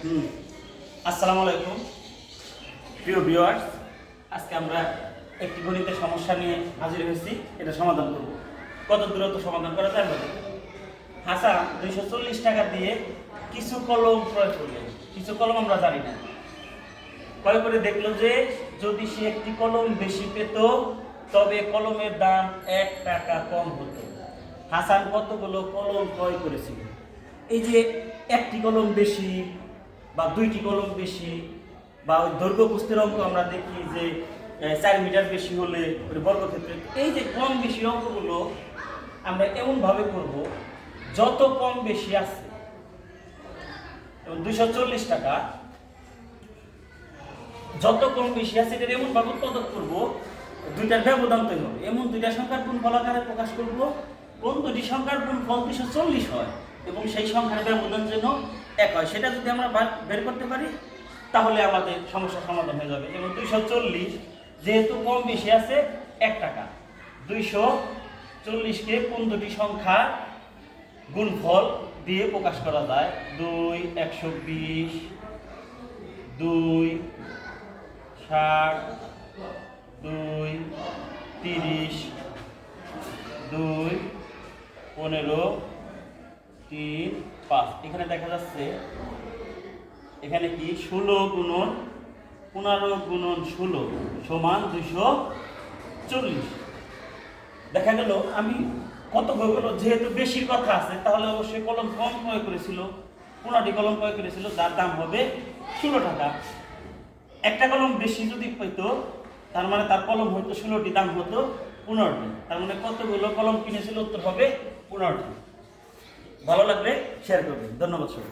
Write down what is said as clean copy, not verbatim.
হুম আসসালামু আলাইকুম প্রিয় ভিউয়ার্স, আজকে আমরা একটি গণিতের সমস্যা নিয়ে হাজির হয়েছি। এটা সমাধান করব। কত দূরত্ব সমাধান করা যায় বলে। হাসান 240 টাকা দিয়ে কিছু কলম ক্রয় করলেন। কিছু কলম আমরা জানি না, ক্রয় করে দেখলো যে যদি সে একটি কলম বেশি পেত তবে কলমের দাম 1 টাকা কম হতো। হাসান কতগুলো কলম ক্রয় করেছিল? এই যে একটি কলম বেশি বা দুইটি কলম বেশি বা ওই দৈর্ঘ্য প্রস্থের অঙ্ক আমরা দেখি যে 4 মিটার বেশি হলে ওই বর্গক্ষেত্রে, এই যে কম বেশি অঙ্কগুলো আমরা এমনভাবে করব যত কম বেশি আছে। 240 টাকা যত কম বেশি আছে এটা এমন ভাবে উৎপাদন করবো, দুইটার ব্যবধান তৈরি হবে। এমন দুইটা সংখ্যার গুণফল আকারে প্রকাশ করব কোন দুটি সংখ্যার গুণফল 240 হয় এবং সেই সংখ্যার ব্যবধান যেন 1 হয়। সেটা যদি আমরা বের করতে পারি তাহলে আমাদের সমস্যার সমাধান হয়ে যাবে। এবং 240 যেহেতু কম বেশি আছে 1 টাকা, 240কে কোন দুটি সংখ্যা গুণফল দিয়ে প্রকাশ করা যায়? 2 120, 2 60, 2 30, 2 15, 3 5। এখানে দেখা যাচ্ছে এখানে কি 16 গুণন 15 গুণন 16 সমান 240। দেখা গেল আমি কত হলো, যেহেতু বেশির কথা আছে তাহলে অবশ্যই কলম কম ক্রয় করেছিল, 15টি কলম ক্রয় করেছিল যার দাম হবে 16 টাকা। একটা কলম বেশি যদি পেতো তার মানে তার কলম হয়তো 16টি, দাম হতো 15টি। তার মানে কতগুলো কলম কিনেছিল? উত্তর হবে 15টি। ভালো লাগলে শেয়ার করবেন। ধন্যবাদ সবাই।